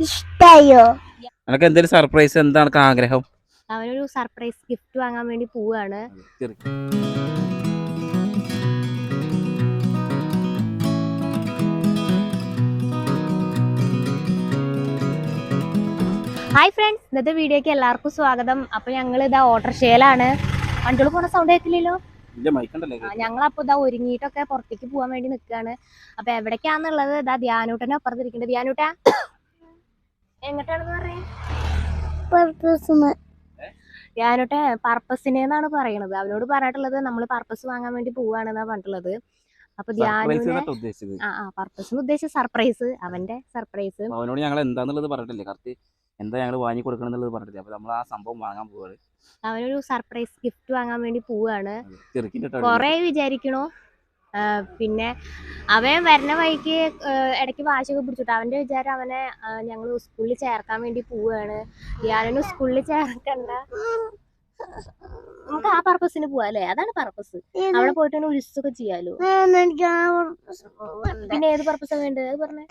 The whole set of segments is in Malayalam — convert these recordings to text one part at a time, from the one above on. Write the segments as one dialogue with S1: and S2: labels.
S1: ഇഷ്ടായോ?
S2: അനക്ക് എന്തെങ്കിലും സർപ്രൈസ് എന്താണ് ആഗ്രഹം?
S3: അവനൊരു സർപ്രൈസ് ഗിഫ്റ്റ് വാങ്ങാൻ വേണ്ടി പോവാണ്. ഹായ് ഫ്രണ്ട്സ്, ഇന്നത്തെ വീഡിയോക്ക് എല്ലാവർക്കും സ്വാഗതം. അപ്പൊ ഞങ്ങൾ ഇതാ ഓട്ടോറിക്ഷയിലാണ്. വണ്ടികൾ പോണ സൗണ്ട് കേൾക്കില്ലല്ലോ. ഞങ്ങളപ്പോ ഇതാ ഒരുങ്ങിയിട്ടൊക്കെ പുറത്തേക്ക് പോകാൻ വേണ്ടി നിൽക്കുകയാണ്. അപ്പൊ എവിടേക്കാന്നുള്ളത് ഇതാ ധ്യാനൂട്ടനെ അപ്പുറത്തിരിക്കുന്നുണ്ട്. ധ്യാനൂട്ട എങ്ങോട്ടാണെന്ന് പറയാ? ധ്യാനൂട്ട പർപ്പസിനെന്നാണ് പറയണത്. അവനോട് പറഞ്ഞിട്ടുള്ളത് നമ്മൾ പർപ്പസ് വാങ്ങാൻ വേണ്ടി പോവാണെന്നാ പറഞ്ഞിട്ടുള്ളത്. അപ്പൊ ധ്യാനുവിനെ പർപ്പസ് ഉദ്ദേശിച്ച സർപ്രൈസ്, അവന്റെ സർപ്രൈസ്.
S2: അവനോട് ഞങ്ങൾ എന്താന്നുള്ളത് പറഞ്ഞിട്ടില്ലേ, കറക്റ്റ് എന്താ ഞങ്ങൾ വാങ്ങി കൊടുക്കണം എന്നുള്ളത് പറഞ്ഞിട്ടില്ല. അപ്പൊ നമ്മൾ ആ സംഭവം വാങ്ങാൻ പോവാണ്.
S3: അവനൊരു സർപ്രൈസ് ഗിഫ്റ്റ് വാങ്ങാൻ വേണ്ടി പോവാണ്. കൊറേ വിചാരിക്കണു. പിന്നെ അവൻ വരുന്ന വഴിക്ക് ഇടയ്ക്ക് വാശിയൊക്കെ പിടിച്ചിട്ട് അവന്റെ വിചാരം അവനെ ഞങ്ങൾ സ്കൂളിൽ ചേർക്കാൻ വേണ്ടി പോവാണ്. ഞാനൊന്നും സ്കൂളിൽ ചേർക്കണ്ട, നമുക്ക് ആ പർപ്പസിന് പോവാ അല്ലേ? അതാണ് പർപ്പസ്. അവിടെ പോയിട്ട് ഉത്സവമൊക്കെ ചെയ്യാലോ. പിന്നെ ഏത് പർപ്പസാ വേണ്ടത് അത് പറഞ്ഞേ?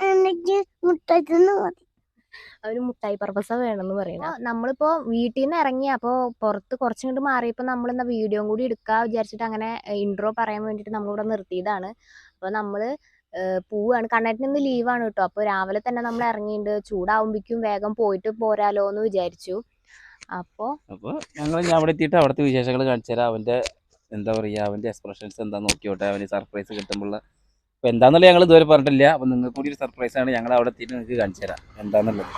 S3: അവന് മുട്ടായി പർപ്പസാ വേണമെന്ന് പറയുന്നത്. നമ്മളിപ്പോ വീട്ടിൽ നിന്ന് ഇറങ്ങി, അപ്പൊ പുറത്ത് കുറച്ചും മാറിയപ്പോ നമ്മൾ എന്താ വീഡിയോ കൂടി എടുക്കാ വിചാരിച്ചിട്ട് അങ്ങനെ ഇൻട്രോ പറയാൻ വേണ്ടിട്ട് നമ്മളിവിടെ നിർത്തിയതാണ്. അപ്പൊ നമ്മള് പോവാണ്. കണ്ണേട്ടിന് ഇന്ന് ലീവാണ് കേട്ടോ. അപ്പൊ രാവിലെ തന്നെ നമ്മൾ ഇറങ്ങിയിട്ടുണ്ട്. ചൂടാവുമ്പോഴേക്കും വേഗം പോയിട്ട് പോരാലോ എന്ന് വിചാരിച്ചു. അപ്പൊ
S2: ഞങ്ങൾ അവിടെ എത്തിയിട്ട് അവിടുത്തെ വിശേഷങ്ങൾ കാണിച്ചു തരാം. അവന്റെ എന്താ പറയാ, അവന്റെ എക്സ്പ്രഷൻസ് എന്താ നോക്കിയോട്ടെ. അവന് സർപ്രൈസ് കിട്ടുമ്പോൾ അപ്പൊ എന്താന്നുള്ളത് ഞങ്ങൾ ഇതുവരെ പറഞ്ഞിട്ടില്ല. അപ്പൊ നിങ്ങൾക്ക് കൂടി ഒരു സർപ്രൈസ് ആണ്. ഞങ്ങൾ അവിടെ എത്തിയിട്ട് നിങ്ങൾക്ക് കാണിച്ചു തരാം എന്താന്നുള്ളത്.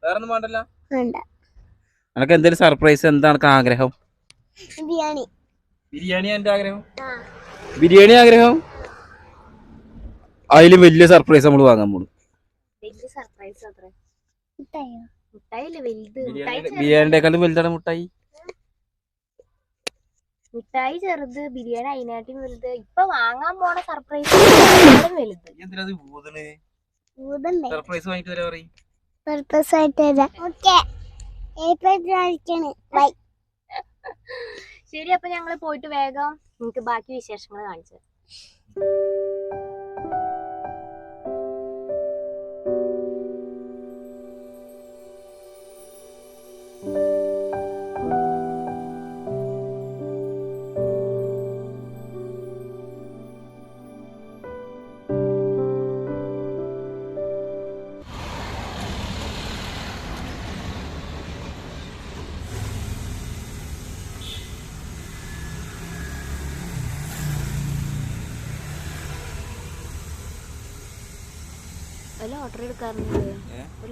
S2: വേറൊന്നും വേണ്ടല്ലോ. അനക്ക് എന്തെങ്കിലും സർപ്രൈസ് എന്താണ് ആഗ്രഹം? ബിരിയാണി എന്റെ ആഗ്രഹം. ബിരിയാണി ആഗ്രഹം. അതിലും വലിയ സർപ്രൈസ് നമ്മൾ വാങ്ങാൻ പോകും. ബിരിയാണിയേക്കാളും വലുതാണ് മുട്ടായി.
S3: മിഠായി ചെറുത്, ബിരിയാണി അതിനായിട്ടും വലുത്. ഇപ്പൊ വാങ്ങാൻ പോണ സർപ്രൈസ് വലുത്.
S2: സർപ്രൈസ് വാങ്ങിട്ട് തരാ പറയും.
S3: ശരി, അപ്പൊ ഞങ്ങള് പോയിട്ട് വേഗം നിങ്ങൾക്ക് ബാക്കി വിശേഷങ്ങൾ കാണിച്ചു.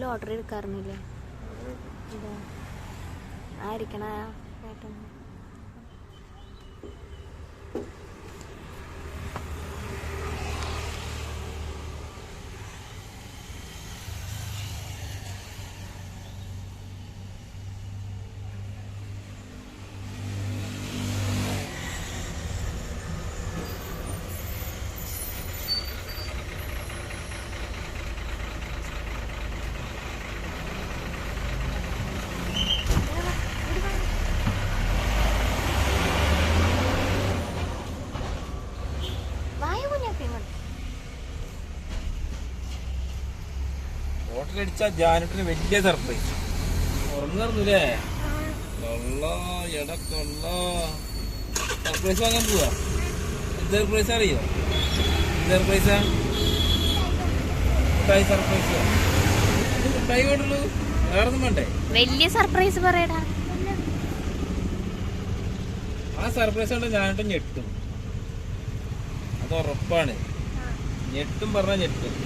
S3: ലോട്ടറി എടുക്കാറുന്നില്ലേ? ആയിരിക്കണ
S2: അടിച്ച ജാനട്ടിന് വലിയ സർപ്രൈസ്. ഉറങ്ങാറുന്നില്ലേ? സർപ്രൈസ് വാങ്ങാൻ പോവാ. എന്ത് സർപ്രൈസ് അറിയോ? സർപ്രൈസാ മുട്ടായി സർപ്രൈസ്. മുട്ടായി കൊണ്ടുള്ളൂ, വേറൊന്നും വേണ്ടേ?
S3: വലിയ സർപ്രൈസ് പറയടാ.
S2: ആ സർപ്രൈസ് കൊണ്ട് ഞാനിട്ട് ഞെട്ടും, അത് ഉറപ്പാണ്. ഞെട്ടും പറഞ്ഞാ ഞെട്ടും.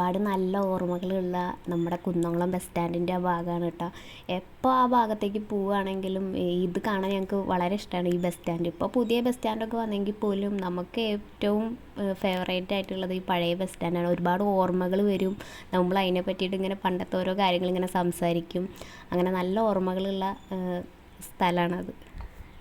S1: ഒരുപാട് നല്ല ഓർമ്മകളുള്ള നമ്മുടെ കുന്നംകുളം ബസ് സ്റ്റാൻഡിൻ്റെ ആ ഭാഗമാണ് കേട്ടോ. എപ്പോൾ ആ ഭാഗത്തേക്ക് പോവുകയാണെങ്കിലും ഇത് കാണാൻ ഞങ്ങൾക്ക് വളരെ ഇഷ്ടമാണ് ഈ ബസ് സ്റ്റാൻഡ്. ഇപ്പോൾ പുതിയ ബസ് സ്റ്റാൻഡൊക്കെ വന്നെങ്കിൽ പോലും നമുക്ക് ഏറ്റവും ഫേവറേറ്റ് ആയിട്ടുള്ളത് ഈ പഴയ ബസ് സ്റ്റാൻഡാണ്. ഒരുപാട് ഓർമ്മകൾ വരും. നമ്മൾ അതിനെ പറ്റിയിട്ട് ഇങ്ങനെ പണ്ടത്തെ ഓരോ കാര്യങ്ങൾ ഇങ്ങനെ സംസാരിക്കും. അങ്ങനെ നല്ല ഓർമ്മകളുള്ള സ്ഥലമാണത്.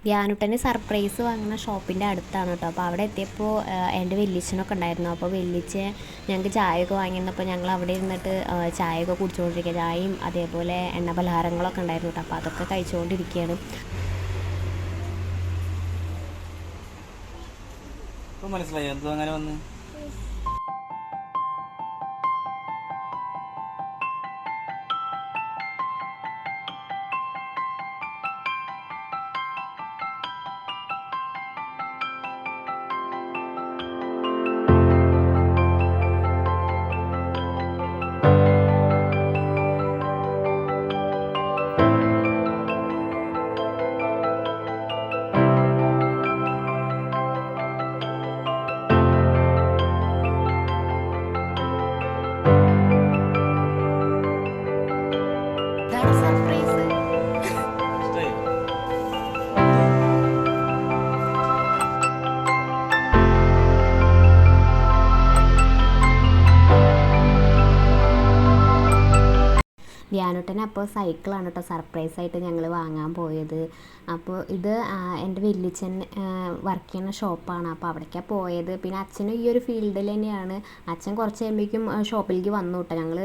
S1: ധ്യാനുട്ടന് സർപ്രൈസ് വാങ്ങുന്ന ഷോപ്പിൻ്റെ അടുത്താണ് കേട്ടോ. അപ്പോൾ അവിടെ എത്തിയപ്പോൾ എൻ്റെ വലിയച്ഛനൊക്കെ ഉണ്ടായിരുന്നു. അപ്പോൾ വലിയച്ഛൻ ഞങ്ങൾക്ക് ചായയൊക്കെ വാങ്ങിയിരുന്നപ്പോൾ ഞങ്ങൾ അവിടെ ഇരുന്നിട്ട് ചായയൊക്കെ കുടിച്ചുകൊണ്ടിരിക്കുക. ചായയും അതേപോലെ എണ്ണ പലഹാരങ്ങളൊക്കെ ഉണ്ടായിരുന്നു കേട്ടോ. അപ്പോൾ അതൊക്കെ കഴിച്ചുകൊണ്ടിരിക്കുകയാണ്.
S2: മനസ്സിലായോ എന്തോ അങ്ങനെ വന്ന്
S1: ധ്യാനുട്ടന് അപ്പോൾ സൈക്കിളാണ് കേട്ടോ സർപ്രൈസായിട്ട് ഞങ്ങൾ വാങ്ങാൻ പോയത്. അപ്പോൾ ഇത് എൻ്റെ വലിയച്ഛൻ വർക്ക് ചെയ്യുന്ന ഷോപ്പാണ്. അപ്പോൾ അവിടേക്കാണ് പോയത്. പിന്നെ അച്ഛനും ഈ ഒരു ഫീൽഡിൽ തന്നെയാണ്. അച്ഛൻ കുറച്ച് കഴിയുമ്പോഴേക്കും ഷോപ്പിലേക്ക് വന്നു കേട്ടോ. ഞങ്ങൾ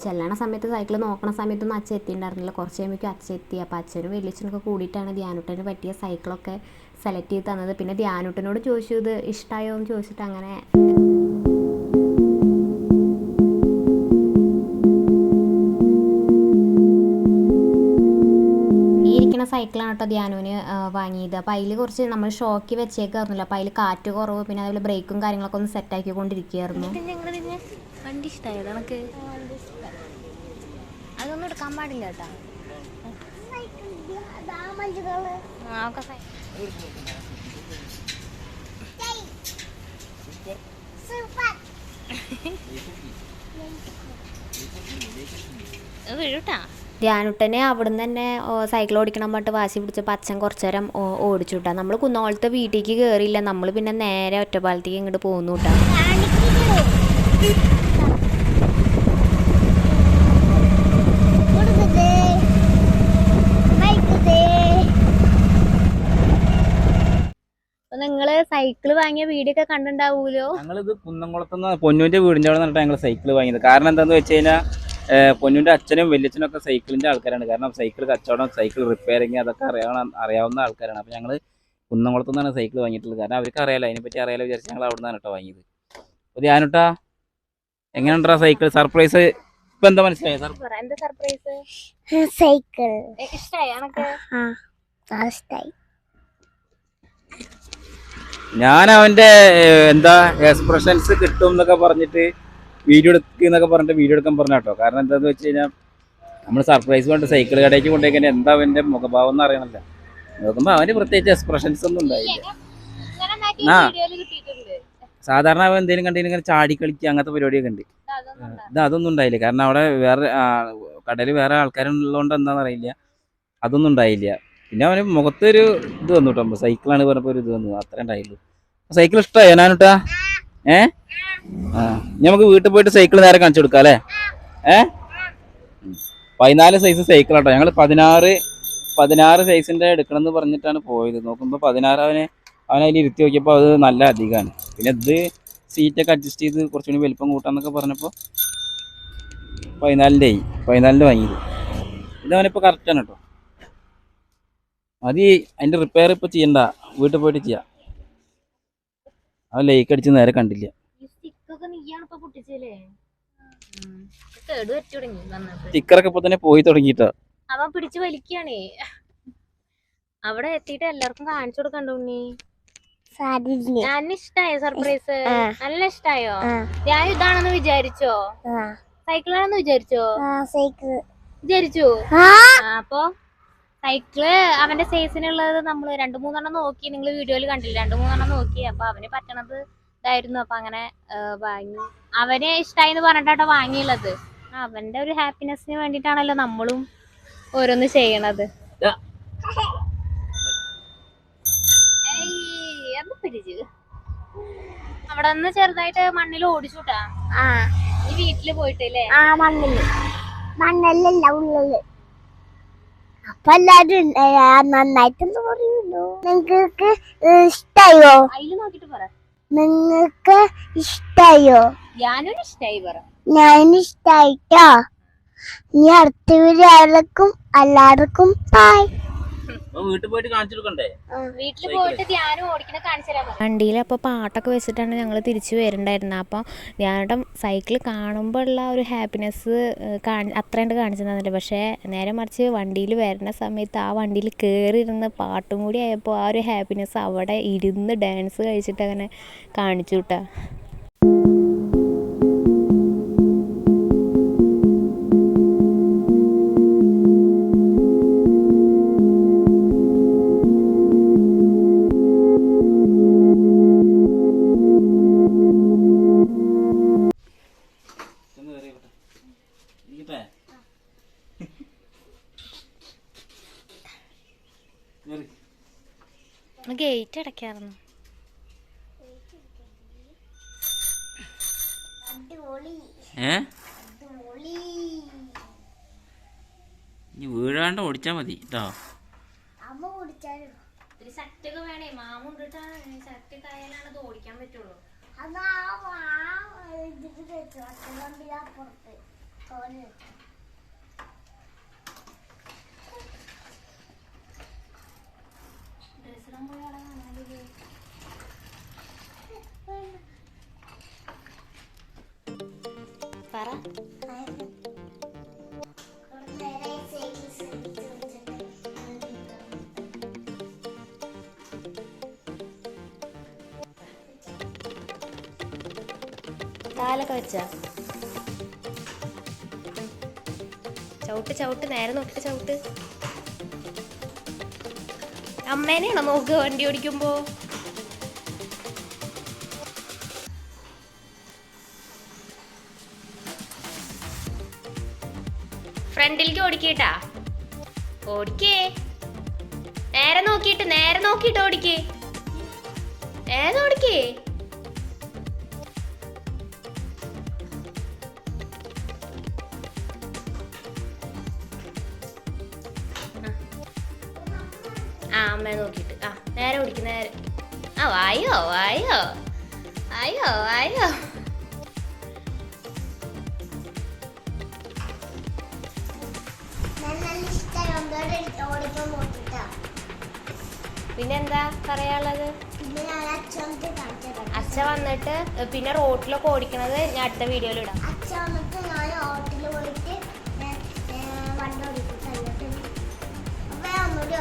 S1: ചെല്ലണ സമയത്ത് സൈക്കിൾ നോക്കണ സമയത്തൊന്നും അച്ഛൻ എത്തിയിട്ടുണ്ടായിരുന്നില്ല. കുറച്ച് കഴിയുമ്പോഴേക്കും അച്ഛൻ എത്തി. അപ്പോൾ അച്ഛനും വലിയച്ഛനൊക്കെ കൂടിയിട്ടാണ് ധ്യാനുട്ടന് പറ്റിയ സൈക്കിളൊക്കെ സെലക്ട് ചെയ്ത് തന്നത്. പിന്നെ ധ്യാനുട്ടനോട് ചോദിച്ചു ഇത് ഇഷ്ടമായോ എന്ന് ചോദിച്ചിട്ട് അങ്ങനെ സൈക്കിളാണ് കേട്ടോ ധ്യാനുവിന് വാങ്ങിയത്. അപ്പോൾ അതിൽ കുറച്ച് നമ്മൾ ഷോക്കി വെച്ചേക്കായിരുന്നില്ല. അപ്പോൾ അതിൽ കാറ്റ് കുറവ്, പിന്നെ അതുപോലെ ബ്രേക്കും കാര്യങ്ങളൊക്കെ ഒന്ന് സെറ്റാക്കിക്കൊണ്ടിരിക്കുകയായിരുന്നു.
S3: വണ്ടി ഇഷ്ടമായോ നമുക്ക്? അതൊന്നും എടുക്കാൻ പാടില്ല കേട്ടോ. വീഴൂട്ടാ.
S1: ധ്യാനുട്ടനെ അവിടുന്ന് തന്നെ സൈക്കിൾ ഓടിക്കണം പറഞ്ഞിട്ട് വാശി പിടിച്ചപ്പോൾ അച്ഛൻ കുറച്ച് നേരം ഓടിച്ചു വിട്ടാ. നമ്മൾ കുന്നോളത്തെ വീട്ടിലേക്ക് കയറിയില്ല. നമ്മൾ പിന്നെ നേരെ ഒറ്റപ്പാലത്തേക്ക് ഇങ്ങോട്ട് പോകുന്നു കേട്ടോ.
S3: നിങ്ങള് സൈക്കിള് വാങ്ങിയ വീഡിയോ ഒക്കെ കണ്ടിട്ടുണ്ടാവൂലോ.
S2: ഞങ്ങളിത് കുന്നംകുളത്തുനിന്ന് പൊന്നുവിന്റെ വീടിന്റെ അവിടെ നിന്നിട്ട് ഞങ്ങൾ സൈക്കിൾ വാങ്ങിയത്. കാരണം എന്താന്ന് വെച്ച് കഴിഞ്ഞാൽ പൊന്നുവിന്റെ അച്ഛനും വലിയച്ഛനും ഒക്കെ സൈക്കിളിന്റെ ആൾക്കാരാണ്. കാരണം സൈക്കിൾ കച്ചവടം, സൈക്കിൾ റിപ്പയറിങ് അതൊക്കെ അറിയാവുന്ന ആൾക്കാരാണ്. അപ്പോൾ ഞങ്ങൾ കുന്നംകുളത്തു നിന്നാണ് സൈക്കിൾ വാങ്ങിയിട്ടുള്ളത്. കാരണം അവർക്ക് അറിയാലോ, അതിനെപ്പറ്റി അറിയാലോ വിചാരിച്ച് ഞങ്ങൾ അവിടെ നിന്നാണ് കേട്ടോ വാങ്ങിയത്. അപ്പോൾ ധ്യാനുട്ടാ എങ്ങനെയുണ്ടാ സൈക്കിൾ സർപ്രൈസ്? ഇപ്പൊ എന്താ മനസ്സിലായോ?
S3: എന്താ സർപ്രൈസ്?
S4: സൈക്കിൾ
S3: ഇഷ്ടായി എനക്ക്?
S2: ഞാൻ അവന്റെ എന്താ എക്സ്പ്രഷൻസ് കിട്ടും എന്നൊക്കെ പറഞ്ഞിട്ട് വീഡിയോ എടുക്കുന്നൊക്കെ പറഞ്ഞിട്ട് വീഡിയോ എടുക്കാൻ പറഞ്ഞ കേട്ടോ. കാരണം എന്താന്ന് വെച്ച് കഴിഞ്ഞാൽ നമ്മൾ സർപ്രൈസ് കൊണ്ട് സൈക്കിൾ കടയ്ക്ക് കൊണ്ടുപോയി എന്താ അവന്റെ മുഖഭാവം എന്ന് അറിയണല്ലോ. നോക്കുമ്പോൾ അവന് പ്രത്യേകിച്ച് എക്സ്പ്രഷൻസ് ഒന്നും ഉണ്ടായില്ല. സാധാരണ അവൻ എന്തെങ്കിലും കണ്ടെങ്കിൽ ഇങ്ങനെ ചാടി കളിക്കുക അങ്ങനത്തെ പരിപാടിയൊക്കെ ഉണ്ട്. ഇത് അതൊന്നും ഉണ്ടായില്ല. കാരണം അവിടെ വേറെ കടയിൽ വേറെ ആൾക്കാരുള്ളതുകൊണ്ട് എന്താണെന്ന് അറിയില്ല, അതൊന്നും ഉണ്ടായില്ല. പിന്നെ അവന് മുഖത്തൊരു ഇത് വന്നു കേട്ടോ. സൈക്കിളാണ് പറഞ്ഞപ്പോൾ ഒരു ഇത് വന്നു, അത്രേ ഉണ്ടായുള്ളൂ. സൈക്കിൾ ഇഷ്ടമായോ ഞാനുട്ടാ? നമുക്ക് വീട്ടിൽ പോയിട്ട് സൈക്കിൾ നേരെ കാണിച്ചു കൊടുക്കാം അല്ലേ? 14 സൈസ് സൈക്കിളാട്ടോ. ഞങ്ങൾ 16 സൈസിന്റെ എടുക്കണം എന്ന് പറഞ്ഞിട്ടാണ് പോയത്. നോക്കുമ്പോൾ 16 അവനതിൽ ഇരുത്തി നോക്കിയപ്പോൾ അത് നല്ല അധികമാണ്. പിന്നെ ഇത് സീറ്റൊക്കെ അഡ്ജസ്റ്റ് ചെയ്ത് കുറച്ചുകൂടി വലിപ്പം കൂട്ടാന്നൊക്കെ പറഞ്ഞപ്പോൾ 14 വാങ്ങിയത്. ഇതവനിപ്പോൾ കറക്റ്റാണ് കേട്ടോ. മതി, അതിൻ്റെ റിപ്പയർ ഇപ്പോൾ ചെയ്യണ്ട, വീട്ടിൽ പോയിട്ട് ചെയ്യാം. അവൻ ലൈക്ക് അടിച്ച് നേരെ കണ്ടില്ല. സ്റ്റിക്കറൊക്കെ ഇപ്പൊ തന്നെ പോയി തുടങ്ങിട്ടോ.
S3: അവൻ പിടിച്ച് വലിക്കാണേ. അവിടെ എത്തിയിട്ട് എല്ലാവർക്കും കാണിച്ചു കൊടുക്കണ്ടോ ഉണ്ണി? ഞാൻ ഇഷ്ടായോ സർപ്രൈസ്? നല്ല ഇഷ്ടായോ? ഞാൻ ഇതാണെന്ന് വിചാരിച്ചോ? സൈക്കിളാണെന്ന് വിചാരിച്ചോ? വിചാരിച്ചു. അപ്പൊ സൈക്കിള് അവന്റെ സൈസിനുള്ളത് നമ്മള് 2-3 നോക്കി. നിങ്ങൾ വീഡിയോയിൽ കണ്ടില്ല, 2-3 നോക്കി. അപ്പൊ അവന് പറ്റണത് ഇതായിരുന്നു. അപ്പൊ അങ്ങനെ വാങ്ങി. അവന് ഇഷ്ടായി എന്ന് പറഞ്ഞിട്ടാട്ടോ വാങ്ങിയുള്ളത്. അവന്റെ ഒരു ഹാപ്പിനെസ്സിന് വേണ്ടിട്ടാണല്ലോ നമ്മളും ഓരോന്ന് ചെയ്യണത്. അവിടെ നിന്ന് ചെറുതായിട്ട് മണ്ണിൽ ഓടിച്ചുട്ടാ. നീ വീട്ടില് പോയിട്ടല്ലേ?
S4: മണ്ണല്ലല്ല ഉള്ളില്. അപ്പൊ എല്ലാരും നന്നായിട്ടെന്ന് പറയുള്ളൂ. നിങ്ങൾക്ക് ഇഷ്ടായോ?
S3: അതില് നോക്കിട്ട് പറ.
S4: നിങ്ങൾക്ക് ഇഷ്ടായോ?
S3: ഞാനും ഇഷ്ടായി പറ.
S4: ഞാനിഷ്ടായിട്ടോ. നീ അടുത്ത വീടുകാർക്കും എല്ലാവർക്കും ബായ്.
S2: വീട്ടിൽ പോയിട്ട് കാണിച്ചു കൊടുക്കണ്ടേ?
S3: വീട്ടിൽ പോയിട്ട് ധ്യാനം ഓടിക്കണ കാണിച്ചു തരാൻ.
S1: വണ്ടിയിൽ അപ്പോൾ പാട്ടൊക്കെ വെച്ചിട്ടാണ് ഞങ്ങൾ തിരിച്ചു വരുന്നുണ്ടായിരുന്നത്. അപ്പോൾ ധ്യാനേട്ടൻ സൈക്കിൾ കാണുമ്പോൾ ഉള്ള ഒരു ഹാപ്പിനെസ് അത്രയുണ്ട് കാണിച്ചു തന്നില്ല. പക്ഷേ നേരെ മറിച്ച് വണ്ടിയിൽ വരുന്ന സമയത്ത് ആ വണ്ടിയിൽ കയറിയിരുന്ന് പാട്ടും കൂടി ആയപ്പോൾ ആ ഒരു ഹാപ്പിനെസ് അവിടെ ഇരുന്ന് ഡാൻസ് കഴിച്ചിട്ട് അങ്ങനെ കാണിച്ചു കിട്ടാ. ഗേറ്റ് അടയ്ക്കാറുണ്ട്.
S2: ഇനി വീഴാണ്ട് ഓടിച്ചാ മതി കേട്ടോ.
S3: ശക്തിയൊക്കെ വേണേ. മാമുണ്ടിട്ടാണ് ശക്തിയൊക്കെ ആയാലാണ് അത് ഓടിക്കാൻ പറ്റുള്ളൂ. പറ.
S1: കാലൊക്കെ വെച്ചാ ചവിട്ട് ചവിട്ട് നേരെ നോക്കിട്ട് ചവിട്ട്. അമ്മേനെയാണോ നോക്കുക വണ്ടി ഓടിക്കുമ്പോ? ഫ്രണ്ടിലേക്ക് ഓടിക്കേട്ടാ. ഓടിക്കേ. നേരെ നോക്കിട്ട് ഓടിക്കേ. നേരെ ഓടിക്കേ. ആ അമ്മയെ നോക്കിയിട്ട് ആ നേരെ ഓടിക്ക്. നേരെ. ആ വായോ വായോ വായോ വായോ. പിന്നെന്താ പറയാനുള്ളത്? അച്ഛ വന്നിട്ട് പിന്നെ റോട്ടിലൊക്കെ ഓടിക്കണത് ഞാൻ അടുത്ത വീഡിയോയിൽ ഇടാം.
S4: അച്ഛ വന്നിട്ട് ഞാൻ ഹോട്ടലിൽ പോയിട്ട് വണ്ടി ഓടിക്കും. അപ്പൊ ഞാൻ ഒന്നുകൂടി